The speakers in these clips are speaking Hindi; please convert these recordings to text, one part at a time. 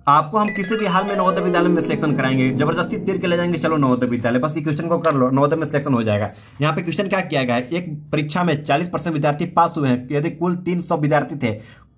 आपको हम किसी भी हाल में नवोदय विद्यालय में सिलेक्शन कराएंगे, जबरदस्ती तीर के ले जाएंगे, चलो नवोदय विद्यालय, बस ये क्वेश्चन को कर लो, नवोदय में सिलेक्शन हो जाएगा। यहाँ पे क्वेश्चन क्या किया गया है, एक परीक्षा में 40% विद्यार्थी पास हुए हैं, यदि कुल 300 विद्यार्थी थे,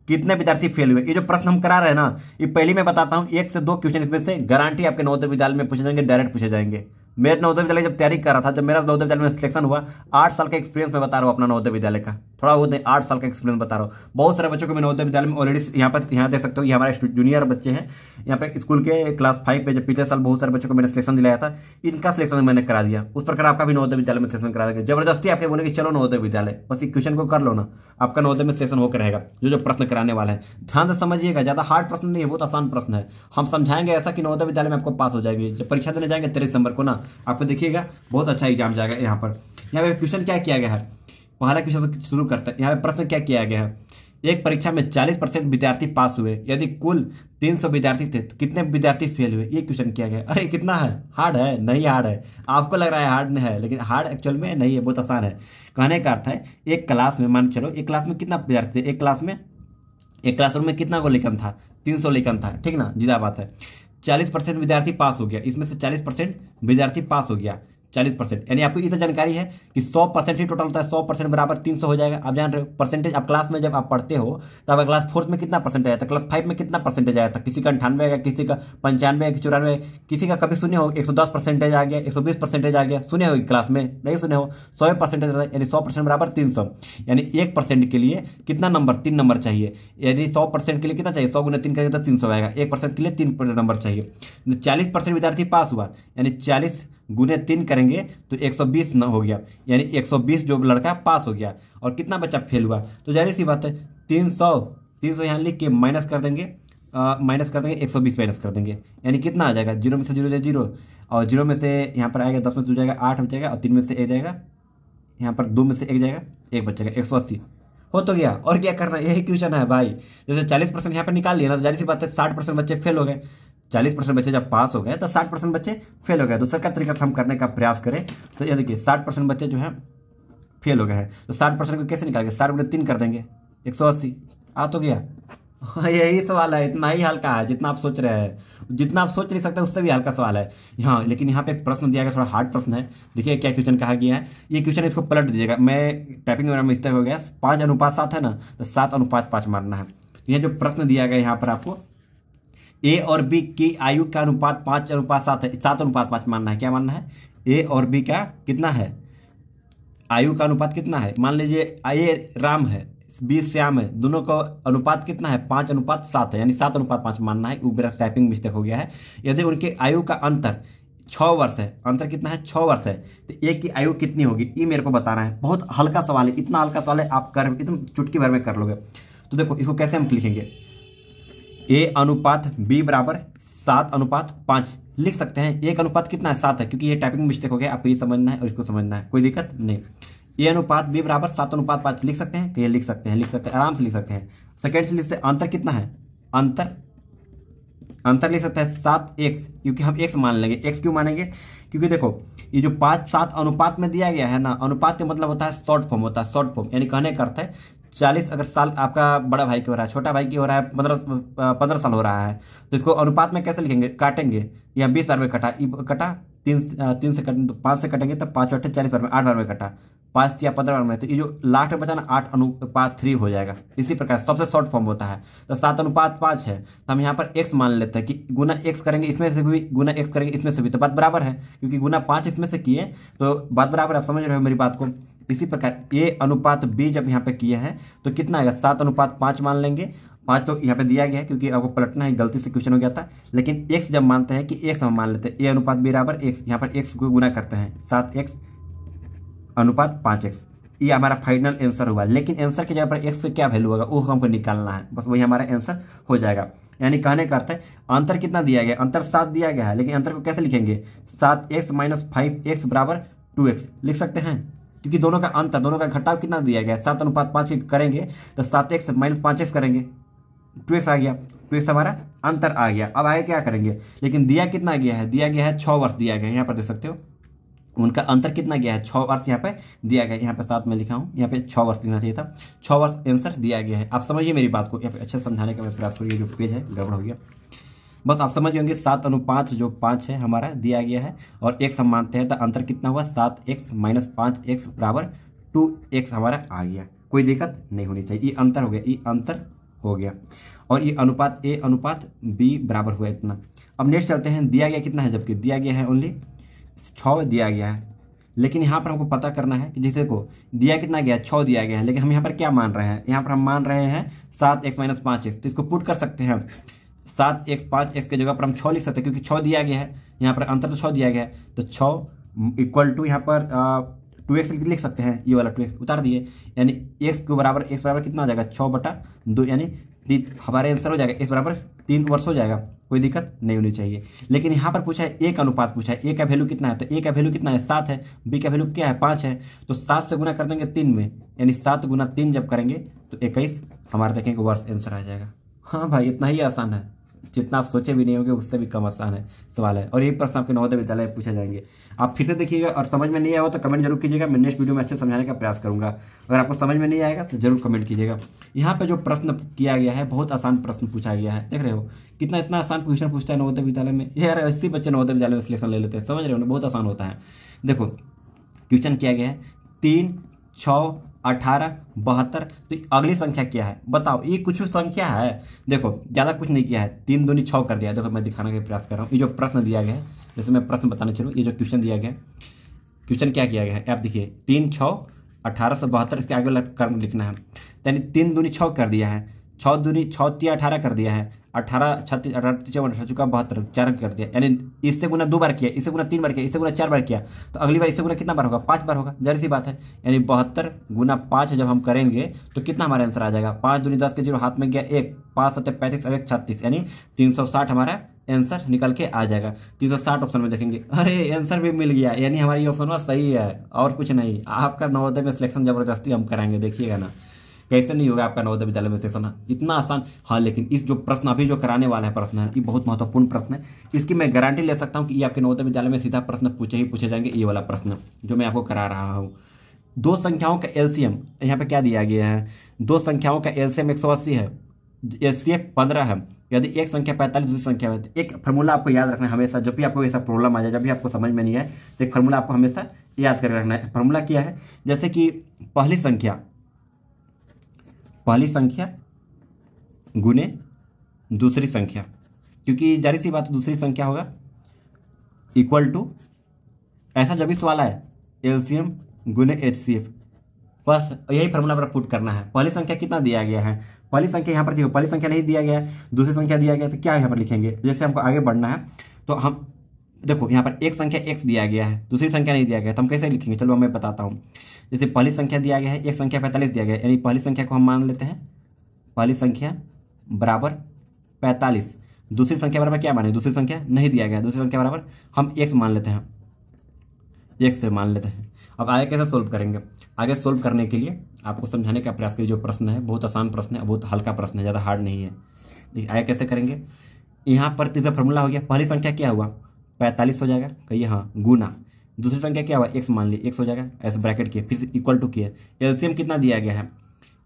कितने विद्यार्थी फेल हुए। ये जो प्रश्न हम करा रहे हैं ना, ये पहले मैं बताता हूँ, 1 से 2 क्वेश्चन इसमें से गारंटी आपके नवोदय विद्यालय में पूछे जाएंगे, डायरेक्ट पूछे जाएंगे। मेरे नवोदय विद्यालय जब तैयारी कर रहा था, जब मेरा नवोदय विद्यालय में सिलेक्शन हुआ, 8 साल का एक्सपीरियंस मैं बता रहा हूँ अपना नवोदय विद्यालय का, थोड़ा बहुत नहीं 8 साल का एक्सपीरियंस बता रहा हूँ। बहुत सारे बच्चों को मैं नवोदय विद्यालय में ऑलरेडी यहाँ देख सकते हो, ये हमारे जूनियर बच्चे हैं, यहाँ पे स्कूल के क्लास 5 पे जब पिछले साल बहुत सारे बच्चों को मैंने सिलेक्शन दिलाया था, इनका सिलेक्शन मैंने करा दिया। उस प्रकार आपका भी नवोदय विद्यालय में सिलेक्शन करा देंगे, जबरदस्ती आपके बोले कि चलो नवोदय विद्यालय, बस इस क्वेश्चन को कर लो ना, आपका नवोदय में सिलेक्शन होकर रहेगा। जो प्रश्न कराने वाला है ध्यान से समझिएगा, ज्यादा हार्ड प्रश्न नहीं है, बहुत आसान प्रश्न है। हम समझाएंगे ऐसा कि नवोदय विद्यालय में आपको पास हो जाएंगे। जब परीक्षा देने जाएंगे 23 दिसंबर को ना, आपको देखिएगा बहुत अच्छा एग्जाम जाएगा। यहाँ पे क्वेश्चन क्या किया गया है, पहला क्वेश्चन से शुरू करते हैं। यहाँ पे प्रश्न क्या किया गया है, एक परीक्षा में 40% विद्यार्थी पास हुए, यदि कुल 300 विद्यार्थी थे तो कितने विद्यार्थी फेल हुए, ये क्वेश्चन किया गया। अरे कितना है, हार्ड है? नहीं हार्ड है, आपको लग रहा है हार्ड है, लेकिन हार्ड एक्चुअल में नहीं है, बहुत आसान है। कहने का अर्थ है, एक क्लास में मान चलो, एक क्लास में कितना विद्यार्थी थे, एक क्लासरूम में कितना को लेखन था, 300 लेखन था, ठीक ना, जीदा बात है। 40% विद्यार्थी पास हो गया, इसमें से 40% विद्यार्थी पास हो गया, 40%, यानी आपको इतना जानकारी है कि 100% ही टोटल होता है, 100% बराबर 300 हो जाएगा। आप जान रहे हो परसेंटेज, आप क्लास में जब आप पढ़ते हो तो आप क्लास 4 में कितना परसेंटेज आया था, क्लास 5 में कितना परसेंटेज आया था, किसी का 98 आएगा, किसी का 95, 94, किसी का कभी सुने हो 110% आ गया, 120% आ गया, सुने हो क्लास में? नहीं सुने हो। 100% यानी 100% बराबर 300, यानी 1% के लिए कितना नंबर, 3 नंबर चाहिए। यदि 100% के लिए कितना चाहिए, 100 गुना 3 करेंगे तो 300 आएगा। 1% के लिए 3 नंबर चाहिए। 40% विद्यार्थी पास हुआ, यानी 40 गुने 3 करेंगे तो 120 न हो गया, यानी 120 जो लड़का पास हो गया। और कितना बच्चा फेल हुआ, तो जाहिर सी बात है 300 यहाँ लिख के माइनस कर देंगे, 120 माइनस कर देंगे, यानी कितना आ जाएगा, 0 में से 0 जाए 0, और 0 में से यहाँ पर आएगा 10 में से 2 जाएगा 8 बचेगा, और 3 में से 1 जाएगा, यहाँ पर 2 में से 1 जाएगा, 1 बचेगा, 180 हो तो गया। और क्या करना, यही क्वेश्चन है भाई। जैसे 40% यहाँ पर निकाल लिया ना, तो जाहिर सी बात है 60% बच्चे फेल हो गए। 40% बच्चे जब पास हो गए तो 60% बच्चे फेल हो गए। दूसरा का तरीका से हम करने का प्रयास करें तो ये देखिए 60% बच्चे जो है फेल हो गए हैं, तो 60% को कैसे निकालेंगे, 60 गुणे 3 कर देंगे, 180 आ तो गया। यही सवाल है, इतना ही हल्का है जितना आप सोच रहे हैं, जितना आप सोच नहीं सकते उससे भी हल्का सवाल है। हाँ, लेकिन यहाँ पे एक प्रश्न दिया गया, थोड़ा हार्ड प्रश्न है। देखिए क्या क्वेश्चन कहा गया है, ये क्वेश्चन इसको पलट दीजिएगा, मैं टाइपिंग में मिस्टेक हो गया, 5:7 है ना, तो 7:5 मारना है। यह जो प्रश्न दिया गया यहाँ पर आपको ए और बी की आयु का अनुपात 5:7 है, 7:5 मानना है। क्या मानना है, ए और बी का कितना है, आयु का अनुपात कितना है। मान लीजिए ए राम है, बी श्याम है, दोनों का अनुपात कितना है, 5:7 है, यानी 7:5 मानना है। मेरा टाइपिंग मिस्टेक हो गया है। यदि उनके आयु का अंतर 6 वर्ष है, अंतर कितना है, 6 वर्ष है, तो ए की आयु कितनी होगी, ये मेरे को बताना है। बहुत हल्का सवाल है, इतना हल्का सवाल है आप कर एकदम चुटकी भर में कर लोगे। तो देखो इसको कैसे हम लिखेंगे, ए अनुपात बी बराबर 7:5 लिख सकते हैं। एक अनुपात कितना है, 7 है, क्योंकि ये टाइपिंग मिस्टेक हो गया, आपको ये समझना है और इसको समझना है, कोई दिक्कत नहीं। ए अनुपात बी बराबर 7:5 लिख सकते हैं, ये लिख सकते हैं, आराम से लिख सकते हैं। सेकेंड से लिख सकते हैं, अंतर कितना है, अंतर लिख सकते हैं 7x, क्योंकि हम x मान लेंगे। x क्यों मानेंगे, क्योंकि देखो ये जो 5:7 अनुपात में दिया गया है ना, अनुपात का मतलब होता है शॉर्ट फॉर्म होता है, शॉर्ट फॉर्म, यानी कहने का अर्थ है 40 अगर साल आपका बड़ा भाई की हो रहा है, छोटा भाई की हो रहा है 15 साल हो रहा है, तो इसको अनुपात में कैसे लिखेंगे, काटेंगे, या 20 बार में कटा, 3 से 5 से कटेंगे तो 5 8 40 बार में, 8 बार में कटा, 5 या 15 बार में, तो ये जो लास्ट में बचा ना 8:3 हो जाएगा। इसी प्रकार सबसे शॉर्ट फॉर्म होता है। तो 7:5 है, तो हम यहाँ पर x मान लेते हैं कि गुना x करेंगे इसमें से भी, गुना x करेंगे इसमें से भी, तो बात बराबर है, क्योंकि गुना 5 इसमें से किए तो बात बराबर। आप समझ रहे हो मेरी बात को। इसी प्रकार a अनुपात b जब यहाँ पे किए हैं तो कितना आएगा, 7:5 मान लेंगे। 5 तो यहाँ पे दिया गया है क्योंकि आपको पलटना है, गलती से क्वेश्चन हो गया था। लेकिन x जब मानते हैं कि x हम मान लेते हैं, a अनुपात b बराबर x, यहाँ पर x को गुना करते हैं, 7x/5x, ये हमारा फाइनल आंसर हुआ। लेकिन आंसर की जगह पर x से क्या वैल्यू होगा वो हमको निकालना है, बस वही हमारा आंसर हो जाएगा। यानी कहने का अर्थ है अंतर कितना दिया गया, अंतर 7 दिया गया है, लेकिन अंतर को कैसे लिखेंगे, 7x-5x बराबर 2x लिख सकते हैं, क्योंकि दोनों का अंतर, दोनों का घटाव कितना दिया गया है, 7:5 करेंगे तो 7x-5x करेंगे, 2x आ गया, 2x हमारा अंतर आ गया। अब आगे क्या करेंगे, लेकिन दिया कितना गया है, दिया गया है 6 वर्ष दिया गया है, यहाँ पर देख सकते हो उनका अंतर कितना गया है, 6 वर्ष यहाँ पे दिया गया है। यहाँ पे 7 में लिखा हूँ, यहाँ पे 6 वर्ष लिखना चाहिए था, 6 वर्ष आंसर दिया गया है। आप समझिए मेरी बात को, यहाँ पे अच्छे समझाने का मैं प्रयास करिए, जो पेज है गड़बड़ हो गया। बस आप समझ होंगे 7:5 जो 5 है हमारा दिया गया है और x हम मानते हैं तो अंतर कितना हुआ 7x - 5x बराबर 2x हमारा आ गया। कोई दिक्कत नहीं होनी चाहिए। ये अंतर हो गया, ये अंतर हो गया और ये अनुपात a अनुपात b बराबर हुआ इतना। अब नेक्स्ट चलते हैं, दिया गया कितना है, जबकि दिया गया है ओनली 6 दिया गया है, लेकिन यहाँ पर हमको पता करना है कि जैसे को दिया कितना गया 6 दिया गया है, लेकिन हम यहाँ पर क्या मान रहे हैं, यहाँ पर हम मान रहे हैं 7x - 5x। तो इसको पुट कर सकते हैं 7x 5x के जगह पर हम 6 लिख सकते हैं, क्योंकि 6 दिया गया है, यहाँ पर अंतर तो 6 दिया गया है, तो 6 इक्वल टू यहाँ पर 2x लिख सकते हैं, ये वाला 2x उतार दिए, यानी x बराबर कितना हो जाएगा 6/2, यानी हमारा आंसर हो जाएगा x बराबर 3 वर्ष हो जाएगा। कोई दिक्कत नहीं होनी चाहिए। लेकिन यहाँ पर पूछा है एक अनुपात पूछा है, a का वैल्यू कितना है, तो a का वैल्यू कितना है 7 है, b का वैल्यू क्या है 5 है, तो 7 से गुना कर देंगे 3 में, यानी 7 × 3 जब करेंगे तो 21 हमारा देखेंगे वर्ष आंसर आ जाएगा। हाँ भाई, इतना ही आसान है, जितना आप सोचे भी नहीं होंगे उससे भी कम आसान है सवाल है, और ये प्रश्न आपके नवोदय विद्यालय में पूछे जाएंगे। आप फिर से देखिएगा और समझ में नहीं आया हो तो कमेंट जरूर कीजिएगा, मैं नेक्स्ट वीडियो में अच्छे समझाने का प्रयास करूंगा। अगर आपको समझ में नहीं आएगा तो जरूर कमेंट कीजिएगा। यहाँ पे जो प्रश्न किया गया है बहुत आसान प्रश्न पूछा गया है, देख रहे हो कितना इतना आसान क्वेश्चन पूछता है नवोदय विद्यालय में। यार 80 बच्चे नवोदय विद्यालय में सिलेक्शन ले लेते हैं, समझ रहे हो ना, बहुत आसान होता है। देखो क्वेश्चन किया गया है 3, 6, 18, 72, तो अगली संख्या क्या है बताओ, ये कुछ संख्या है। देखो ज़्यादा कुछ नहीं किया है, 3 दूनी 6 कर दिया है। देखो मैं दिखाने का प्रयास कर रहा हूँ, ये जो प्रश्न दिया गया है, जैसे मैं प्रश्न बताना चलूँ, ये जो क्वेश्चन दिया गया है, क्वेश्चन क्या किया गया है आप देखिए 3, 6, 1872, इसके आगे वाला क्रम लिखना है। यानी 3 दूनी 6 कर दिया है, 6 दूनी 6 × 18 कर दिया है, 18 36 18 72 4 कर दिया, यानी इससे गुना 2 बार किया, इससे गुना 3 बार किया, इससे गुना 4 बार किया, तो अगली बार इससे गुना कितना बार होगा 5 बार होगा, जाहिर सी बात है। यानी 72 × 5 जब हम करेंगे तो कितना हमारा आंसर आ जाएगा, 5 दूनी 10 के 0 हाथ में गया 1, 5 × 7 = 35 और 1 = 36, यानी 360 हमारा आंसर निकल के आ जाएगा। 360 ऑप्शन में देखेंगे, अरे आंसर भी मिल गया, यानी हमारी ऑप्शन सही है और कुछ नहीं। आपका नवोदय में सिलेक्शन जबरदस्ती हम कराएंगे, देखिएगा ना कैसे नहीं होगा आपका नवोदय विद्यालय में सिलेक्शन, इतना आसान। हाँ लेकिन इस जो प्रश्न अभी जो कराने वाला है प्रश्न है, ये बहुत महत्वपूर्ण प्रश्न है, इसकी मैं गारंटी ले सकता हूँ कि ये आपके नवोदय विद्यालय में सीधा प्रश्न पूछे जाएंगे। ये वाला प्रश्न जो मैं आपको करा रहा हूँ, 2 संख्याओं का एलसीएम यहाँ पे क्या दिया गया है, 2 संख्याओं का एलसीएम 180 है, एचसीएफ 15 है, यदि एक संख्या 45 दूसरी संख्या है। एक फार्मूला आपको याद रखना है हमेशा, जब भी आपको ऐसा प्रॉब्लम आ जाए, जब भी आपको समझ में नहीं आए तो एक फार्मूला आपको हमेशा याद करके रखना है। फार्मूला क्या है, जैसे कि पहली संख्या गुने दूसरी संख्या, क्योंकि जारी सी बात दूसरी संख्या होगा इक्वल टू, ऐसा जब भी सवाल है एलसीएम गुने एचसीएफ, बस यही फार्मूला पर पुट करना है। पहली संख्या कितना दिया गया है, पहली संख्या यहाँ पर देखो, पहली संख्या नहीं दिया गया है, दूसरी संख्या दिया गया है, तो क्या यहाँ पर लिखेंगे, जैसे हमको आगे बढ़ना है तो हम देखो यहाँ पर एक संख्या x दिया गया है, दूसरी संख्या नहीं दिया गया, तो हम कैसे लिखेंगे, चलो मैं बताता हूँ। जैसे पहली संख्या दिया गया है, एक संख्या 45 दिया गया है, यानी पहली संख्या को हम मान लेते हैं पहली संख्या बराबर 45, दूसरी संख्या बराबर क्या माने, दूसरी संख्या नहीं दिया गया, दूसरी संख्या बराबर हम x मान लेते हैं, x से मान लेते हैं। अब आगे कैसे सोल्व करेंगे, आगे सोल्व करने के लिए आपको समझाने का प्रयास करिए। जो प्रश्न है बहुत आसान प्रश्न है, बहुत हल्का प्रश्न है, ज़्यादा हार्ड नहीं है। देखिए आगे कैसे करेंगे, यहाँ पर तीसरा फार्मूला हो गया, पहली संख्या क्या हुआ 45 हो जाएगा, कहिए हाँ, गुना दूसरी संख्या क्या हुआ x मान ली, x हो जाएगा, ऐसे ब्रैकेट किए, फिर इक्वल टू किए। एलसीएम कितना दिया गया है,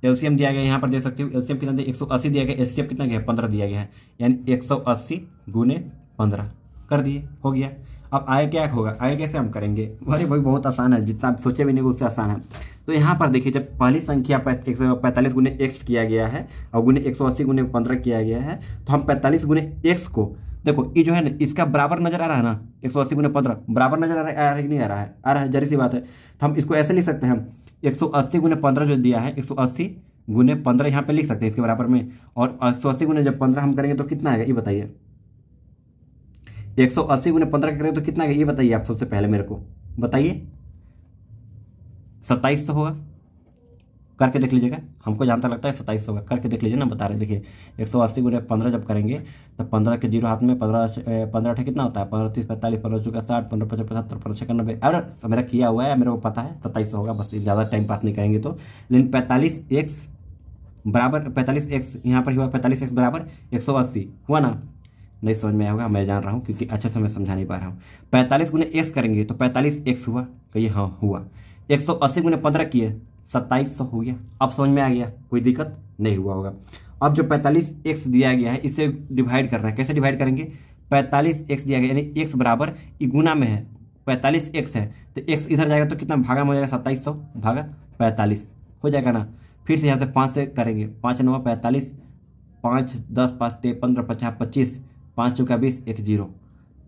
एलसीएम दिया गया है यहाँ पर देख सकते हो, एलसीएम कितना दिया 180 दिया गया, एचसीएफ कितना गया 15 दिया गया है, यानी 180 × 15 कर दिए, हो गया। अब आगे क्या होगा, आगे कैसे हम करेंगे, भाई बहुत आसान है, जितना आप सोचे भी नहीं उससे आसान है। तो यहाँ पर देखिए जब पहली संख्या 145 × x किया गया है और गुने 180 × 15 किया गया है, तो हम 45 × x को देखो, ये जो है ना इसका बराबर नजर आ रहा है ना, 180 × 15 बराबर नजर आ रहा है कि नहीं आ रहा है, आ रहा है, जारी सी बात है। तो हम इसको ऐसे लिख सकते हैं, 180 × 15 जो दिया है 180 × 15 यहाँ पे लिख सकते हैं इसके बराबर में, और 180 × जब 15 हम करेंगे तो कितना आएगा ये बताइए, 180 × 15 करेंगे तो कितना आएगा ये बताइए आप, सबसे पहले मेरे को बताइए, 27 तो होगा, करके देख लीजिएगा, हमको जहाँ तक लगता है 27 होगा, करके देख लीजिए ना, बता रहे देखिए 180 × 15 जब करेंगे तो 15 के 0 हाथ में, 15 कितना होता है, 15 30 45 15 चौका 60 15 55 75 15 96 अरे मेरा किया हुआ है, मेरे को पता है 27 होगा, बस ज़्यादा टाइम पास नहीं करेंगे तो। लेकिन 45x बराबर 45x यहाँ पर हुआ, 45x बराबर 180 हुआ ना, नहीं समझ में आया होगा, मैं जान रहा हूँ क्योंकि अच्छे से मैं समझा नहीं पा रहा हूँ। 45 × x करेंगे तो 45x हुआ, कहिए हाँ हुआ, 180 × 15 किए 2700 हो गया। अब समझ में आ गया, कोई दिक्कत नहीं हुआ होगा। अब जो 45x दिया गया है इसे डिवाइड करना है। कैसे डिवाइड करेंगे? 45x दिया गया यानी x बराबर गुना में है 45x है तो x इधर जाएगा तो कितना भागा में हो जाएगा 2700 भागा 45 हो जाएगा ना। फिर से यहाँ से 5 से करेंगे, 5 9 45, 5 10 5 15 50 25, 5 चौका 20 1 0,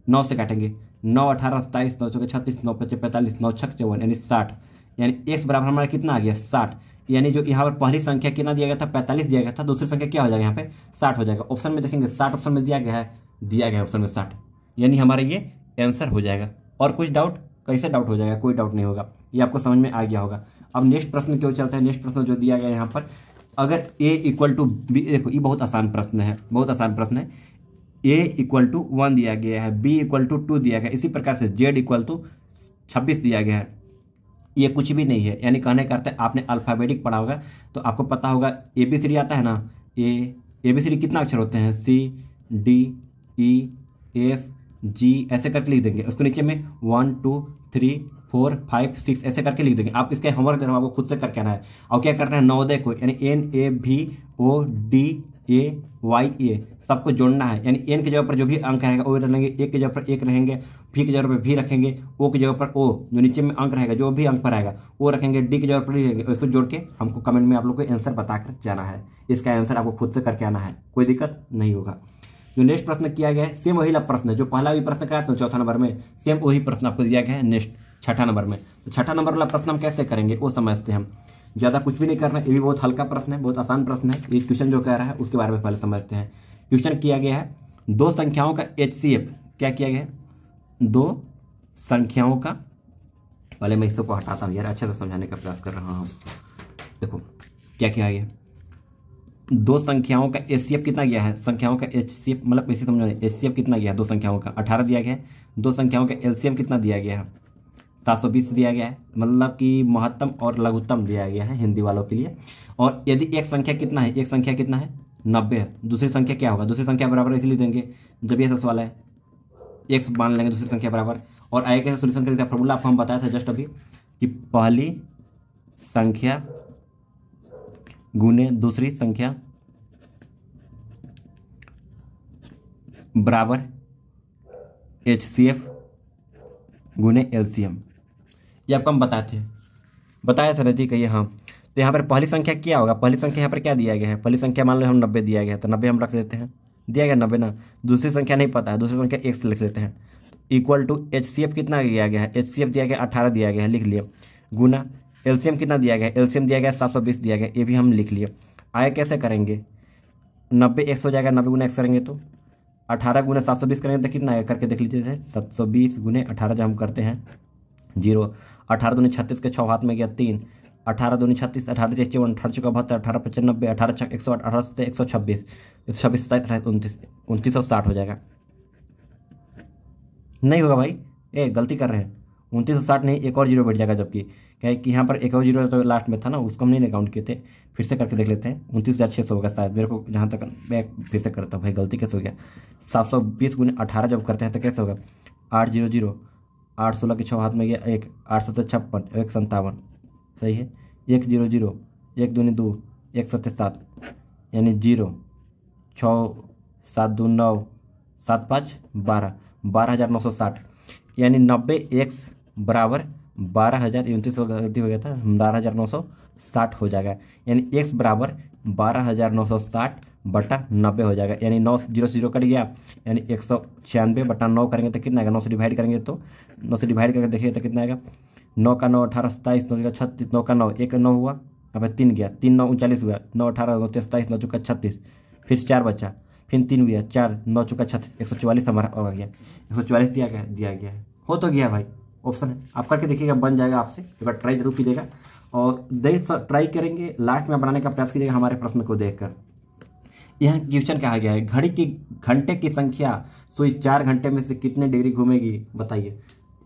9 से काटेंगे 9 18 27, 9 चौका 36, 9 5 45, 9 6 54 यानी 60, यानी x बराबर हमारा कितना आ गया 60। यानी जो यहाँ पर पहली संख्या कितना दिया गया था 45 दिया गया था, दूसरी संख्या क्या हो जाएगा यहाँ पे 60 हो जाएगा। ऑप्शन में देखेंगे 60 ऑप्शन में दिया गया है ऑप्शन में 60, यानी हमारा ये आंसर हो जाएगा। और कुछ डाउट? कैसे डाउट हो जाएगा? कोई डाउट नहीं होगा, ये आपको समझ में आ गया होगा। अब नेक्स्ट प्रश्न क्यों चलता है? नेक्स्ट प्रश्न जो दिया गया है यहाँ पर, अगर a इक्वल टू बी, देखो ये बहुत आसान प्रश्न है, बहुत आसान प्रश्न है। a इक्वल टू 1 दिया गया है, b इक्वल टू 2 दिया गया, इसी प्रकार से z इक्वल टू 26 दिया गया है। ये कुछ भी नहीं है, यानी कहने का अर्थ है आपने अल्फाबेटिक पढ़ा होगा तो आपको पता होगा ABCD आता है ना, ABCD कितना अक्षर होते हैं? C D E F G ऐसे करके लिख देंगे, उसको नीचे में 1 2 3 4 5 6 ऐसे करके लिख देंगे। आप इसके होमवर्क दे रहा हूँ, आपको खुद से करके आना है। और क्या करना है? नवोदय को यानी NAVODAYA सबको जोड़ना है, यानी n की जगह पर जो भी अंक रहेगा वो रहेंगे, a की जगह पर 1 रहेंगे, v की जगह पर v रखेंगे, o की जगह पर o, जो नीचे में अंक रहेगा जो भी अंक पर आएगा वो रखेंगे, d की जगह पर रहेंगे। इसको जोड़ के हमको कमेंट में आप लोग को आंसर बताकर जाना है। इसका आंसर आपको खुद से करके आना है, कोई दिक्कत नहीं होगा। जो नेक्स्ट प्रश्न किया गया है सेम वही प्रश्न है जो पहला भी प्रश्न कराया था चौथा नंबर में, सेम वही प्रश्न आपको दिया गया है नेक्स्ट छठा नंबर में। तो छठा नंबर वाला प्रश्न हम कैसे करेंगे वो समझते हैं हम, ज़्यादा कुछ भी नहीं करना है, ये भी बहुत हल्का प्रश्न है, बहुत आसान प्रश्न है। ये क्वेश्चन जो कह रहा है उसके बारे में पहले समझते हैं। क्वेश्चन किया गया है दो संख्याओं का HCF, क्या किया गया है? दो संख्याओं का, पहले मैं इसको हटाता हूँ यार, अच्छे से समझाने का प्रयास कर रहा हूँ। देखो क्या किया गया, दो संख्याओं का HCF कितना गया है? संख्याओं का HCF मतलब इसी समझो, HCF कितना गया है? दो संख्याओं का 18 दिया गया है। दो संख्याओं का LCM कितना दिया गया है? 720 दिया गया है, मतलब कि महत्तम और लघुत्तम दिया गया है हिंदी वालों के लिए। और यदि एक संख्या कितना है? एक संख्या कितना है? 90 है। दूसरी संख्या क्या होगा? दूसरी संख्या बराबर इसलिए देंगे जब ये सवाल है x मान लेंगे दूसरी संख्या बराबर। और आगे कैसे सोल्यूशन करेंगे? फॉर्मूला आपको हम बताया था जस्ट अभी कि पहली संख्या गुने दूसरी संख्या बराबर HCF गुने LCM, ये आपको हम बताया सर जी कहिए हाँ। तो यहाँ पर पहली संख्या क्या होगा? पहली संख्या यहाँ पर क्या दिया गया है? पहली संख्या मान लो हम 90 दिया गया है तो 90 हम रख देते हैं, दिया गया 90 ना। दूसरी संख्या नहीं पता है, दूसरी संख्या x लिख लेते हैं। इक्वल टू HCF कितना दिया गया है? HCF दिया गया 18 दिया गया है, लिख लिए। गुना LCM कितना दिया गया है? LCM दिया गया 720 दिया गया, ये भी हम लिख लिए। आगे कैसे करेंगे? 90 x हो जाएगा, 90 गुना x करेंगे तो 18 गुना 720 करेंगे तो कितना आएगा? करके देख लीजिए, 720 गुने 18 जब हम करते हैं 0, 18 दूनी 36 के 6 हाथ में गया 3, 18 दूनी 36, 18 6 54, 18 चौका 72, 18 95, 18 6 108, 18 से 126, 126 27 2960 हो जाएगा। नहीं होगा भाई, गलती कर रहे हैं, 2960 नहीं, एक और जीरो बैठ जाएगा, जबकि क्या है कि यहाँ पर एक और जीरो तो लास्ट में था ना, उसको हम नहीं काउंट किए थे। फिर से करके देख लेते हैं, 29,600 होगा शायद, मेरे को जहाँ तक मैं फिर से करता हूँ भाई, गलती कैसे हो गया। 720 गुने 18 जब करते हैं तो कैसे होगा? 800, 8 16 के 6 हाथ में गया 1, 8 7 56, 1 57, सही है। 1 0 0, 1 दूनी 2, 1 7 7, यानी 0 6 7 2 9 7 5 12, 12,960, यानी 90x बराबर 12,000, 29 गलती हो गया था, 12,960 हो जाएगा। यानी x बराबर 12,960 बटा 90 हो जाएगा, यानी 9 0 0 कट गया, यानी 196 बटा 9 करेंगे तो कितना आएगा? 9 से डिवाइड करेंगे तो 9 से डिवाइड करके देखिए तो कितना आएगा? 9 का 9 18 27, 9 का 36, 9 का 9 1 9 हुआ, अब 3 गया, 3 9 39 हुआ, 9 18 9 27, 9 चौका 36, फिर 4 बचा, फिर 3 हुआ 4, 9 चौका 36, 144 हमारा आ गया। 144 दिया गया है, हो तो गया भाई, ऑप्शन है, आप करके देखिएगा, बन जाएगा आपसे। एक बार ट्राई जरूर कीजिएगा और ट्राई करेंगे, लास्ट में बनाने का प्रयास कीजिएगा हमारे प्रश्न को देखकर। यहाँ क्वेश्चन कहा गया है, घड़ी की घंटे की संख्या सुई 4 घंटे में से कितने डिग्री घूमेगी बताइए।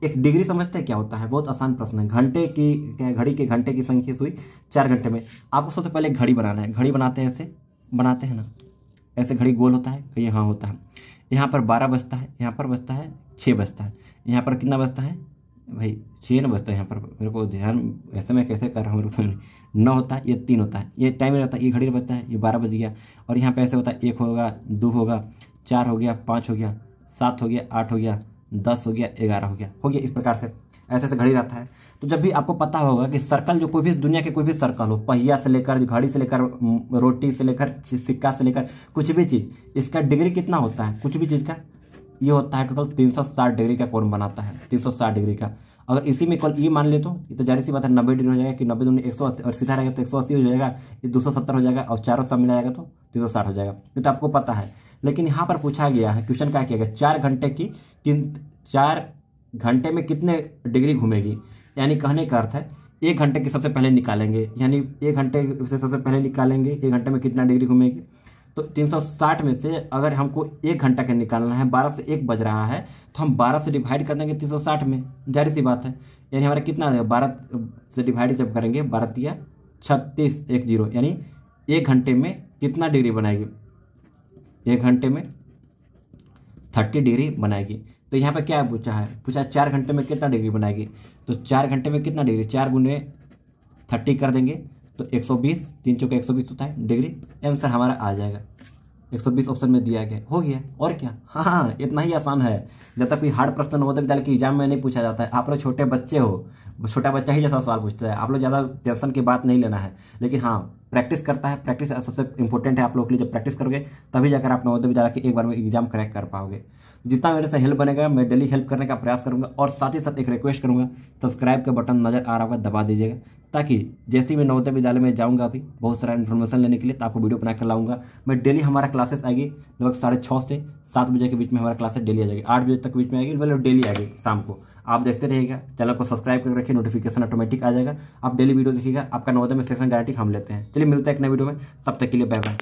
एक डिग्री समझते हैं क्या होता है? बहुत आसान प्रश्न है। घड़ी के घंटे की संख्या सुई 4 घंटे में। आपको सबसे पहले घड़ी बनाना है। घड़ी बनाते हैं ऐसे, बनाते हैं ना, ऐसे घड़ी गोल होता है, कहीं यहाँ होता है, यहाँ पर 12 बजता है, यहाँ पर बजता है 6 बजता है, यहाँ पर कितना बजता है भाई 6 बजता है यहाँ पर, मेरे को ध्यान ऐसे मैं कैसे कर रहा हूँ मेरे को समझ नहीं। 9 होता है, ये 3 होता है, ये टाइम रहता है, ये घड़ी बजता है, ये 12 बज गया। और यहाँ पे ऐसे होता है 1 होगा, 2 होगा, 4 हो गया, 5 हो गया, 7 हो गया, 8 हो गया, 10 हो गया, 11 हो गया। इस प्रकार से ऐसे ऐसे घड़ी रहता है। तो जब भी आपको पता होगा कि सर्कल जो कोई भी दुनिया के कोई भी सर्कल हो, पहिया से लेकर घड़ी से लेकर रोटी से लेकर सिक्का से लेकर कुछ भी चीज़, इसका डिग्री कितना होता है कुछ भी चीज़ का, ये होता है टोटल 360 डिग्री का कोण बनाता है, 360 डिग्री का। अगर इसी में कल ये मान ले तो ये तो जाहिर सी बात है 90 डिग्री हो जाएगा कि 90 दूनी 180, और सीधा रहेगा तो 180 हो जाएगा, ये 270 हो जाएगा, और चारों सब मिला जाएगा तो 360 हो जाएगा। ये तो आपको पता है। लेकिन यहाँ पर पूछा गया है, क्वेश्चन क्या किया गया, 4 घंटे में कितने डिग्री घूमेगी। यानी कहने का अर्थ है 1 घंटे के सबसे पहले निकालेंगे, यानी 1 घंटे से सबसे पहले निकालेंगे 1 घंटे में कितना डिग्री घूमेगी। तो 360 में से अगर हमको 1 घंटा का निकालना है, 12 से 1 बज रहा है, तो हम 12 से डिवाइड कर देंगे 360 में, जाहिर सी बात है। यानी हमारा कितना देगा, 12 से डिवाइड जब करेंगे 12 तिया 36 1 0, यानी 1 घंटे में कितना डिग्री बनाएगी, 1 घंटे में 30 डिग्री बनाएगी। तो यहाँ पर क्या पूछा है, पूछा 4 घंटे में कितना डिग्री बनाएगी। तो 4 घंटे में कितना डिग्री, 4 गुने 30 कर देंगे तो 120, 3 चौके 120 होता है डिग्री। आंसर हमारा आ जाएगा 120 ऑप्शन में दिया गया, हो गया। और क्या, हाँ इतना ही आसान है। जब तक कोई हार्ड प्रश्न नवोदय विद्यालय के एग्जाम में नहीं पूछा जाता है, आप लोग छोटे बच्चे हो, छोटा बच्चा ही जैसा सवाल पूछता है, आप लोग ज़्यादा टेंशन की बात नहीं लेना है। लेकिन हाँ प्रैक्टिस करता है, प्रैक्टिस सबसे इंपॉर्टेंट है आप लोगों के लिए। जब प्रैक्टिस करोगे तभी जाकर आप नवोदय विद्यालय के एक बार में एग्जाम क्रैक कर पाओगे। जितना मेरे से हेल्प बनेगा मैं डेली हेल्प करने का प्रयास करूंगा। और साथ ही साथ एक रिक्वेस्ट करूंगा, सब्सक्राइब का बटन नजर आ रहा होगा दबा दीजिएगा, ताकि जैसे ही मैं नवोदय विद्यालय में जाऊंगा अभी बहुत सारा इन्फॉर्मेशन लेने के लिए, तो आपको वीडियो बना कर लाऊंगा मैं। डेली हमारा क्लासेस आएगी लगभग 6:30 से 7 बजे के बीच में, हमारा क्लासेस डेली आ जाएगी, 8 बजे तक बीच में आएगी, मतलब डेली आएगी शाम को। आप देखते रहिएगा, चैनल को सब्सक्राइब करके रखिए, नोटिफिकेशन ऑटोमेटिक आ जाएगा। आप डेली वीडियो देखिएगा, आपका नवोदय में सिलेक्शन गारंटी हम लेते हैं। चलिए मिलते हैं एक नए वीडियो में, तब तक के लिए बाय बाय।